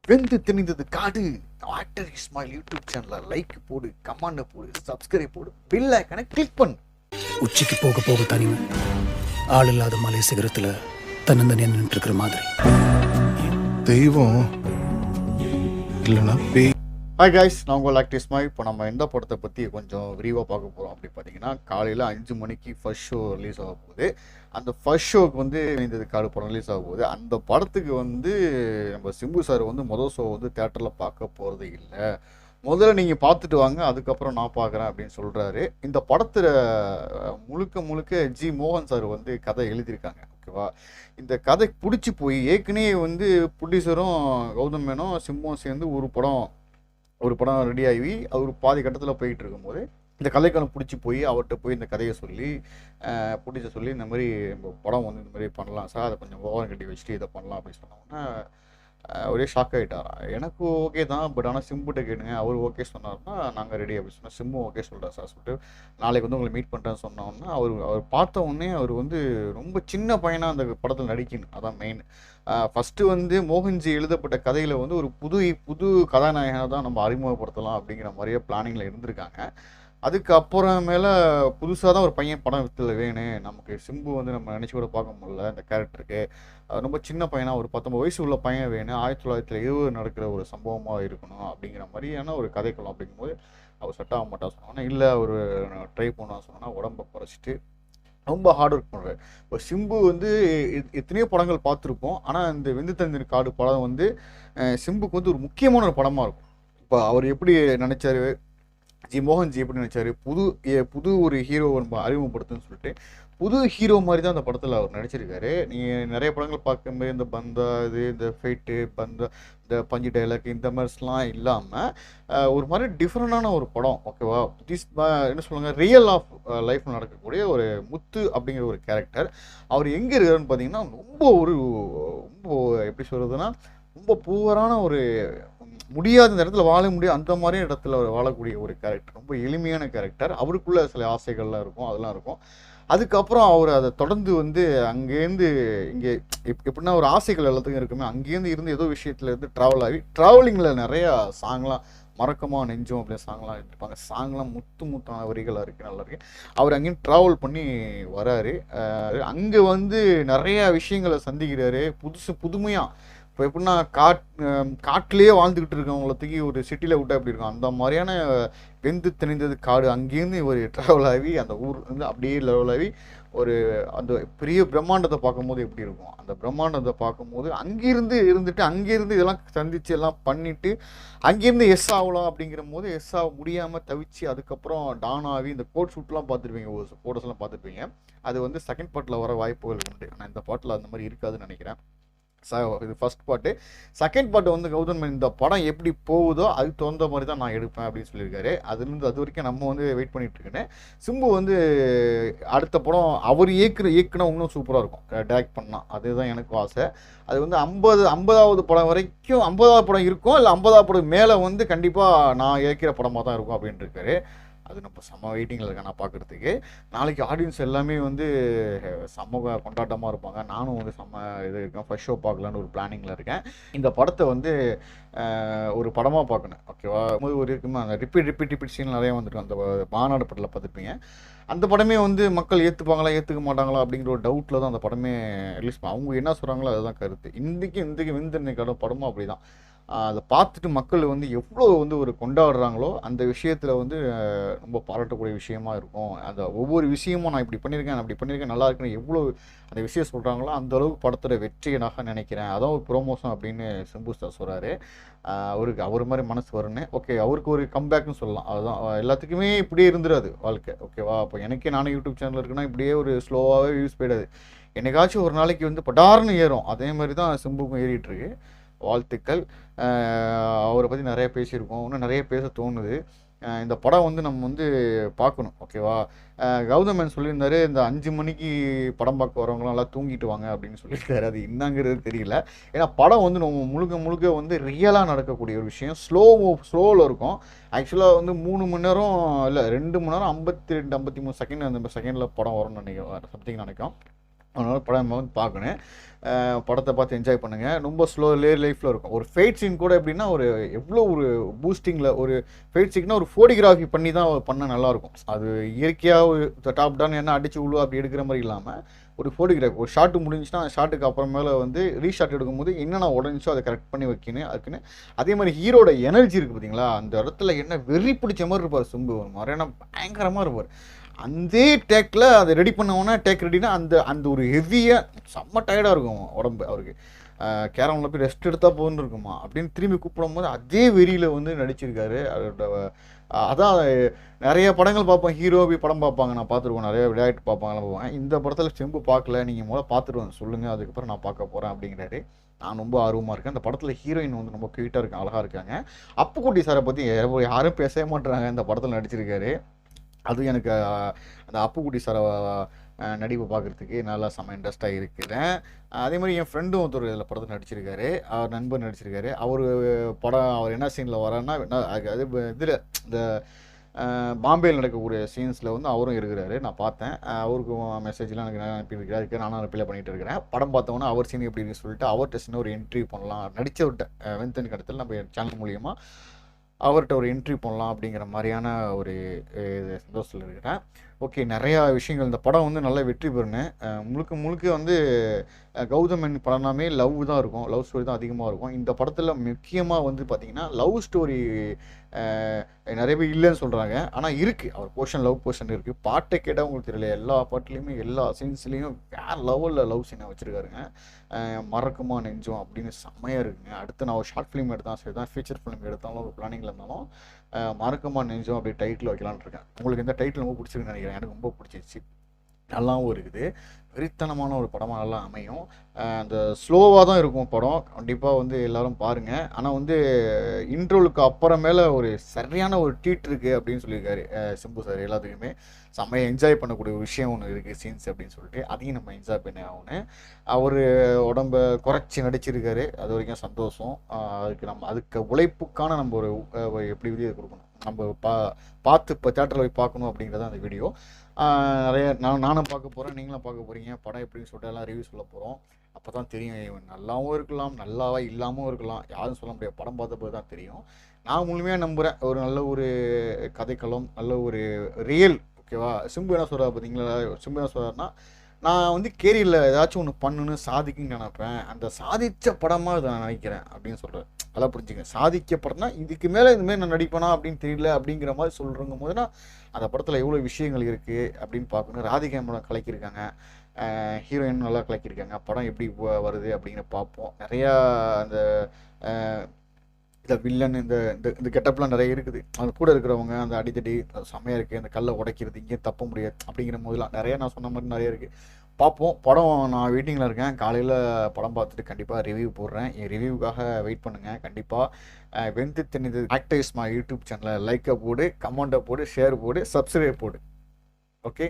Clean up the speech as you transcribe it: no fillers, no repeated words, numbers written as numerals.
வெந்து திணிந்தது காடு. Actor Ismail YouTube சேனலை லைக் போடு, கமெண்ட் போடு, சப்ஸ்கிரைப் போடு, பெல் ஐகானை கிளிக் பண்ணு. உச்சிக்கு போக போக தனிமை, ஆள் இல்லாத மலை சிகரத்துல தன்னந்தனியா நின்றுட்டு இருக்கிற மாதிரி. தெய்வம் இல்லைன்னா பேய். ஹாய் காய்ஸ், நான் உங்கள் ஆக்டர் இஸ்மாயில். இப்போ நம்ம எந்த படத்தை பற்றி கொஞ்சம் விரிவாக பார்க்க போகிறோம் அப்படி பார்த்தீங்கன்னா, காலையில் 5 மணிக்கு ஃபர்ஸ்ட் ஷோ ரிலீஸ் ஆக போகுது. அந்த ஃபர்ஸ்ட் ஷோக்கு வந்து இந்த காடு படம் ரிலீஸ் ஆக போகுது. அந்த படத்துக்கு வந்து நம்ம சிம்பு சார் வந்து மொதல் ஷோ வந்து தேட்டரில் பார்க்க போகிறது இல்லை. முதல்ல நீங்கள் பார்த்துட்டு வாங்க, அதுக்கப்புறம் நான் பார்க்குறேன் அப்படின்னு சொல்கிறாரு. இந்த படத்தில் முழுக்க ஜி மோகன் சார் வந்து கதை எழுதியிருக்காங்க. ஓகேவா, இந்த கதை பிடிச்சி போய் ஏற்கனவே வந்து ப்ரொடியூசரும் கௌதம் மேனும் சிம்புவும் சேர்ந்து ஒரு படம் ரெடி ஆகி அவர் பாதி கட்டத்தில் போயிட்டு இருக்கும்போது இந்த கதைக்காலம் பிடிச்சி போய் அவர்கிட்ட போய் இந்த கதையை சொல்லி பிடிச்ச சொல்லி இந்த மாதிரி படம் வந்து இந்த மாதிரி பண்ணலாம் சார், அதை கொஞ்சம் ஓரம் கட்டி வச்சுட்டு இதை பண்ணலாம் அப்படின்னு சொன்னோம்னா ஒரே ஷாக் ஆகிட்டாரா. எனக்கு ஓகே தான், பட் ஆனால் சிம்புகிட்ட கேட்டுங்க, அவர் ஓகே சொன்னார்னா நாங்கள் ரெடி அப்படின்னு சொன்னால் சிம்பு ஓகே சொல்கிறார் சார் சொல்லிட்டு நாளைக்கு வந்து உங்களை மீட் பண்ணுறேன்னு சொன்னோன்னா அவர் பார்த்த உடனே அவர் வந்து ரொம்ப சின்ன பையனாக அந்த படத்தில் நடிக்கணும், அதான் மெயின். ஃபஸ்ட்டு வந்து மோகன்ஜி எழுதப்பட்ட கதையில் வந்து ஒரு புது கதாநாயகனை தான் நம்ம அறிமுகப்படுத்தலாம் அப்படிங்கிற மாதிரியே பிளானிங்கில் இருந்திருக்காங்க. அதுக்கப்புறமேல புதுசாக தான் ஒரு பையன் படம் வித்தில் வேணும், நமக்கு சிம்பு வந்து நம்ம நினச்சி கூட பார்க்க முடியல இந்த கேரக்டருக்கு. ரொம்ப சின்ன பையனாக ஒரு 19 வயசு உள்ள பையன் வேணும், 1920 நடக்கிற ஒரு சம்பவமாக இருக்கணும் அப்படிங்கிற மாதிரியான ஒரு கதைக்கலாம். அப்படிங்கும்போது அவர் செட் ஆக மாட்டா சொன்னோன்னா இல்லை அவர் ட்ரை பண்ண சொன்னோன்னா உடம்பை குறைச்சிட்டு ரொம்ப ஹார்ட் ஒர்க் பண்ணுறாரு. இப்போ சிம்பு வந்து எத்தனையோ படங்கள் பார்த்துருப்போம், ஆனால் இந்த வெந்து தந்திர காடு படம் வந்து சிம்புக்கு வந்து ஒரு முக்கியமான ஒரு படமாக இருக்கும். இப்போ அவர் எப்படி நினச்சாரு, ஜி மோகன்ஜி எப்படி நினச்சாரு, புது ஒரு ஹீரோவை நம்ம அறிமுகப்படுத்துன்னு சொல்லிட்டு புது ஹீரோ மாதிரி தான் அந்த படத்தில் அவர் நடிச்சிருக்காரு. நீங்கள் நிறைய படங்கள் பார்க்கும்போது இந்த பந்தா இந்த ஃபைட்டு பந்தா இந்த பஞ்சு டைலாக் இந்த மாதிரிலாம் இல்லாமல் ஒரு மாதிரி டிஃப்ரெண்டான ஒரு படம். ஓகேவா, என்ன சொல்லுவாங்க, ரியல் ஆஃப் லைஃப்பில் நடக்கக்கூடிய ஒரு முத்து அப்படிங்கிற ஒரு கேரக்டர். அவர் எங்கே இருக்காருன்னு பார்த்தீங்கன்னா ரொம்ப எப்படி சொல்கிறதுனா ரொம்ப பூவரான ஒரு முடியாத இந்த இடத்துல வாழ முடியாது அந்த மாதிரி இடத்துல வாழக்கூடிய ஒரு கேரக்டர், ரொம்ப எளிமையான கேரக்டர். அவருக்குள்ள சில ஆசைகள்லாம் இருக்கும், அதெல்லாம் இருக்கும். அதுக்கப்புறம் அவர் அதை தொடர்ந்து வந்து அங்கேருந்து இங்கே எப்படின்னா ஒரு ஆசைகள் எல்லாத்துக்கும் இருக்குமே, அங்கேருந்து இருந்து ஏதோ விஷயத்துலேருந்து ட்ராவலிங்கில் நிறையா சாங்லாம் மறக்கமா நெஞ்சோம் அப்படின்னு சாங்லாம் எடுத்துப்பாங்க. சாங்லாம் முத்தான வரிகளாக இருக்குது, நல்லா இருக்குது. அவர் அங்கேயும் ட்ராவல் பண்ணி வராரு. அங்கே வந்து நிறையா விஷயங்களை சந்திக்கிறாரு, புதுமையாக. இப்போ எப்படின்னா காட்டிலேயே வாழ்ந்துக்கிட்டு இருக்கவங்கள தூக்கி ஒரு சிட்டியில் விட்டா எப்படி இருக்கும், அந்த மாதிரியான வெந்து திணிந்தது காடு. அங்கேருந்து ஒரு ட்ராவல் ஆகி அந்த ஊர் வந்து அப்படியே லெவல் ஆகி ஒரு அந்த பெரிய பிரம்மாண்டத்தை பார்க்கும்போது எப்படி இருக்கும், அந்த பிரம்மாண்டத்தை பார்க்கும்போது அங்கேருந்து இதெல்லாம் சந்தித்து எல்லாம் பண்ணிவிட்டு அங்கேருந்து எஸ் ஆகலாம் அப்படிங்கிற போது எஸ் ஆக முடியாமல் தவிச்சு அதுக்கப்புறம் டான் ஆகி இந்த கோட் ஷூட்லாம் பார்த்துருப்பீங்க, ஒரு ஃபோட்டோஸ்லாம் பார்த்துருப்பீங்க. அது வந்து செகண்ட் பார்ட்டில் வர வாய்ப்புகள் உண்டு, ஆனால் இந்த பார்ட்டில் அந்த மாதிரி இருக்காதுன்னு நினைக்கிறேன். இது ஃபர்ஸ்ட் பார்ட்டு. செகண்ட் பார்ட் வந்து கௌதம் இந்த படம் எப்படி போகுதோ அதுக்கு தகுந்த மாதிரி தான் நான் எடுப்பேன் அப்படின்னு சொல்லியிருக்காரு. அது வரைக்கும் நம்ம வந்து வெயிட் பண்ணிட்டு இருக்கேன். சிம்பு வந்து அடுத்த படம் அவர் இயக்குனா இன்னும் சூப்பராக இருக்கும், டைரக்ட் பண்ணால். அதுதான் எனக்கும் ஆசை. அது வந்து 50வது படம் வரைக்கும் 50வது படம் இருக்கும், இல்லை 50வது படம் மேலே வந்து கண்டிப்பாக நான் இயக்கிற படமாக தான் இருக்கும் அப்படின்ட்டு இருக்காரு. அது நம்ம செம்ம வெயிட்டிங்கில் இருக்கேன் நான் பார்க்குறதுக்கு. நாளைக்கு ஆடியன்ஸ் எல்லாமே வந்து செம்ம கொண்டாட்டமாக இருப்பாங்க. நானும் வந்து செம்ம இது இருக்கேன், ஃபர்ஸ்ட் ஷோ பார்க்கலான்னு ஒரு பிளானிங்கில் இருக்கேன். இந்த படத்தை வந்து ஒரு படமாக பார்க்கணும். ஓகேவா, ஒரு இருக்குமா அந்த ரிப்பீட் சீன் நிறையா வந்துருக்கும். அந்த மாநாடு படத்தில் பார்த்துருப்பீங்க. அந்த படமே வந்து மக்கள் ஏற்றுக்க மாட்டாங்களா அப்படிங்கிற ஒரு டவுட்டில் தான் அந்த படமே ரிலீஸ் அவங்க என்ன சொல்கிறாங்களோ அதுதான் கருத்து. இன்றைக்கி வெந்தன்னைக்கான படமும் அப்படி தான். அதை பார்த்துட்டு மக்கள் வந்து எவ்வளோ வந்து ஒரு கொண்டாடுறாங்களோ அந்த விஷயத்தில் வந்து ரொம்ப பாராட்டக்கூடிய விஷயமா இருக்கும். அந்த ஒவ்வொரு விஷயமும் நான் இப்படி பண்ணியிருக்கேன் நல்லா இருக்குன்னு எவ்வளோ அந்த விஷயம் சொல்கிறாங்களோ அந்த அளவுக்கு படத்தோட வெற்றியனாக நினைக்கிறேன். அதான் ஒரு ப்ரோமோஷன் அப்படின்னு சிம்பு சார் சொல்கிறாரு. அவர் மாதிரி மனசு வரும்னு. ஓகே, அவருக்கு ஒரு கம்பேக்னு சொல்லலாம். அதுதான், எல்லாத்துக்குமே இப்படியே இருந்துடாது வாழ்க்கை. ஓகேவா, அப்போ எனக்கே நானும் யூடியூப் சேனல் இருக்குன்னா இப்படியே ஒரு ஸ்லோவாகவே யூஸ் போயிடாது. என்னைக்காச்சும் ஒரு நாளைக்கு வந்து படார்னு ஏறும். அதே மாதிரி தான் சிம்புக்கும் ஏறிட்டுருக்கு. வாழ்த்துக்கள். அவரை பற்றி நிறைய பேசியிருக்கோம், இன்னும் நிறைய பேச தோணுது. இந்த படம் வந்து நம்ம வந்து பார்க்கணும். ஓகேவா, கௌதமன் சொல்லியிருந்தாரு இந்த 5 மணிக்கு படம் பார்க்க வரவங்களாம் நல்லா தூங்கிட்டு வாங்க அப்படின்னு சொல்லியிருக்காரு. அது என்னங்கிறது தெரியல. ஏன்னா படம் வந்து நம்ம முழுக்க வந்து ரியலாக நடக்கக்கூடிய ஒரு விஷயம். ஸ்லோவில் இருக்கும். ஆக்சுவலாக வந்து 3 மணி நேரம் இல்லை 2 மணி நேரம் 52-53 செகண்ட் அந்த செகண்டில் படம் வரும்னு நினைக்கிறேன், சம்திங் நினைக்கும். அதனால படம் வந்து பார்க்கணும். படத்தை பார்த்து என்ஜாய் பண்ணுங்கள். ரொம்ப ஸ்லோ லைஃப்பில் இருக்கும். ஒரு ஃபைட் சீன் கூட எப்படின்னா ஒரு எவ்வளோ ஒரு பூஸ்டிங்கில் ஒரு ஃபைட் சீன்னா ஒரு ஃபோட்டோகிராஃபி பண்ணி தான் பண்ண நல்லாயிருக்கும். அது இயற்கையாக ஒரு டாப் டவுன் என்ன அடிச்சு விழுவா அப்படி எடுக்கிற மாதிரி இல்லாமல் ஒரு ஃபோட்டோகிராஃபி ஒரு ஷாட்டு முடிஞ்சுன்னா அந்த ஷாட்டுக்கு அப்புறமேல வந்து ரீஷாட் எடுக்கும்போது என்னென்ன உடஞ்சிச்சோ அதை கரெக்ட் பண்ணி வைக்கணும். அதுக்குன்னு அதே மாதிரி ஹீரோட எனர்ஜி இருக்குது பார்த்தீங்களா, அந்த இடத்துல என்ன வெறி பிடிச்ச மாதிரி இருப்பார் சிம்பு. ஒரு மாதிரியான பயங்கரமாக இருப்பார். அந்த டேக்கில் அதை ரெடி பண்ணோன்னா டேக் ரெடினா அந்த ஒரு ஹெவியாக செம்ம டயர்டாக இருக்கும் உடம்பு அவருக்கு. கேரமில் போய் ரெஸ்ட் எடுத்தால் போகணுன்னு இருக்குமா அப்படின்னு திரும்பி கூப்பிடும் போது அதே வெறியில் வந்து நடிச்சிருக்காரு. அதோட அதான் நிறைய படங்கள் பார்ப்போம், ஹீரோ போய் படம் பார்ப்பாங்க, நான் பார்த்துருக்கோம், நிறைய விளையாட்டு பார்ப்பாங்கலாம் பார்ப்பாங்க. இந்த படத்தில் செம்பு பார்க்கல, நீங்கள் முதல்ல பார்த்துட்டு வந்து சொல்லுங்கள், அதுக்கப்புறம் நான் பார்க்க போகிறேன் அப்படிங்கிறாரு. நான் ரொம்ப ஆர்வமாக இருக்கேன். அந்த படத்தில் ஹீரோயின் வந்து ரொம்ப க்யூட்டாக இருக்காங்க, அழகாக இருக்காங்க. அப்புக்குட்டி சாரை பற்றி யாரும் பேசவே மாட்டுறாங்க, இந்த படத்தில் நடிச்சிருக்காரு. அது எனக்கு அந்த அப்புக்குட்டி சாரை நடிப்பை பார்க்குறதுக்கு நல்லா செம்ம இன்ட்ரெஸ்ட்டாக இருக்கிறேன். அதே மாதிரி என் ஃப்ரெண்டும் ஒருத்தர் இதில் படத்தில் நடிச்சிருக்காரு, அவர் நண்பர் நடிச்சிருக்காரு. அவர் படம் அவர் என்ன சீனில் வரான்னா அது இதில் இந்த பாம்பேயில் நடக்கக்கூடிய சீன்ஸில் வந்து அவரும் இருக்கிறாரு. நான் பார்த்தேன், அவருக்கு மெசேஜ்லாம் எனக்கு அனுப்பியிருக்காரு, நானும் ரிப்ளை பண்ணிகிட்டு இருக்கிறேன். படம் பார்த்தோன்னா அவர் சீன் எப்படி இருக்குன்னு சொல்லிட்டு அவர்கிட்ட சின்ன ஒரு இன்டர்வியூ பண்ணலாம், நடித்தவர்கிட்ட வெந்தன் கடத்தில் நம்ம சேனல் மூலியமாக அவர்கிட்ட ஒரு என்ட்ரி பண்ணலாம் அப்படிங்கிற மாதிரியான ஒரு சந்தோஷத்தில் இருக்கிறேன். ஓகே, நிறையா விஷயங்கள் இந்த படம் வந்து நல்லா வெற்றி பெறணும். முழுக்க வந்து கௌதமன் படம்னாமே லவ் தான் இருக்கும், லவ் ஸ்டோரி தான் அதிகமாக இருக்கும். இந்த படத்தில் முக்கியமாக வந்து பார்த்திங்கன்னா லவ் ஸ்டோரி நிறைய பேர் இல்லைன்னு சொல்கிறாங்க, ஆனால் இருக்குது. அவர் லவ் போர்ஷன் இருக்குது. பாட்டை கேட்டால் உங்களுக்கு தெரியல, எல்லா பாட்டுலேயுமே எல்லா சீன்ஸ்லேயும் வேறு லெவலில் லவ் சீனை வச்சுருக்காருங்க. மறக்குமா நெஞ்சம் அப்படின்னு செம்மையாக இருக்குங்க. அடுத்து நான் ஒரு ஷார்ட் ஃபிலிம் எடுத்தாலும் சரி தான், ஃபீச்சர் ஃபிலிம் எடுத்தாலும் ஒரு பிளானிங்கில் இருந்தாலும் மறக்குமா நெஞ்சம் அப்படி டைட்டில் வைக்கலான்னு இருக்கேன். உங்களுக்கு இந்த டைட்டில் ரொம்ப பிடிச்சிருக்குன்னு நினைக்கிறேன். எனக்கு ரொம்ப பிடிச்சிருச்சு, நல்லாவும் இருக்குது. வெறித்தனமான ஒரு படமாக நல்லா அமையும். அந்த ஸ்லோவாக தான் இருக்கும் படம், கண்டிப்பாக வந்து எல்லோரும் பாருங்கள். ஆனால் வந்து இன்ட்ரோலுக்கு அப்புறமேல ஒரு சரியான ஒரு ட்ரீட் இருக்குது அப்படின்னு சொல்லியிருக்காரு சிம்பு சார். எல்லாத்துக்குமே செம்மையாக என்ஜாய் பண்ணக்கூடிய ஒரு விஷயம் ஒன்று இருக்குது சீன்ஸ் அப்படின்னு சொல்லிட்டு, அதையும் நம்ம என்ஜாய் பண்ணி ஆகணும். அவர் உடம்பை குறைச்சி நடிச்சிருக்காரு, அது வரைக்கும் சந்தோஷம். அதுக்கு உழைப்புக்கான நம்ம ஒரு எப்படி விதியை கொடுக்கணும், நம்ம பார்த்து இப்போ தேட்டரில் போய் பார்க்கணும் அப்படிங்கிறத அந்த வீடியோ. நிறைய நானும் பார்க்க போகிறேன், நீங்களும் பார்க்க போகிறீங்க. படம் எப்படின்னு சொல்லிட்டு எல்லாம் ரிவ்யூ சொல்ல போகிறோம். அப்போ தான் தெரியும், இவன் நல்லாவும் இருக்கலாம், நல்லாவா இல்லாமல் இருக்கலாம், யாரும் சொல்ல முடியாது. படம் பார்த்த போது தான் தெரியும். நான் முழுமையாக நம்புகிறேன், ஒரு நல்ல ஒரு கதைக்களம், நல்ல ஒரு ரியல். ஓகேவா, சிம்பு என்ன சொல்கிறார் பார்த்தீங்களா, சிம்பு என்ன சொல்கிறாருன்னா, நான் வந்து கேரியரில் ஏதாச்சும் ஒன்று பண்ணணுன்னு சாதிக்குன்னு நினைப்பேன், அந்த சாதித்த படமாக இதை நான் நினைக்கிறேன் அப்படின்னு சொல்கிறேன். அதெல்லாம் புரிஞ்சுங்க. சாதிக்க படம்னா இதுக்கு மேலே இதுமாரி நான் நடிப்பேனா அப்படின்னு தெரியல அப்படிங்கிற மாதிரி சொல்கிறவங்க போதுனா அந்த படத்தில் எவ்வளோ விஷயங்கள் இருக்குது அப்படின்னு பார்க்கணும். ராதிகா படம் கலக்கியிருக்காங்க, ஹீரோயின் நல்லா கலக்கியிருக்காங்க. படம் எப்படி வருது அப்படிங்கிற பார்ப்போம். நிறையா அந்த இந்த வில்லன் இந்த இந்த கெட்டப்லாம் நிறைய இருக்குது. அது கூட இருக்கிறவங்க அந்த அடித்தடி செம்மையாக இருக்குது. அந்த கல்லை உடைக்கிறது, இங்கேயும் தப்ப முடியாது அப்படிங்கிற போதெல்லாம் நிறைய நான் சொன்ன மாதிரி நிறைய இருக்குது. பார்ப்போம். படம் நான் வெயிட்டிங்கில் இருக்கேன். காலையில் படம் பார்த்துட்டு கண்டிப்பாக ரிவ்யூ போடுறேன். என் ரிவ்யூக்காக வெயிட் பண்ணுங்கள். கண்டிப்பாக வெந்து திணிது ஆக்டர்ஸ் யூடியூப் சேனலை லைக்கை போடு, கமெண்ட்டை போடு, ஷேர் போடு, சப்ஸ்கிரைப் போடு. ஓகே.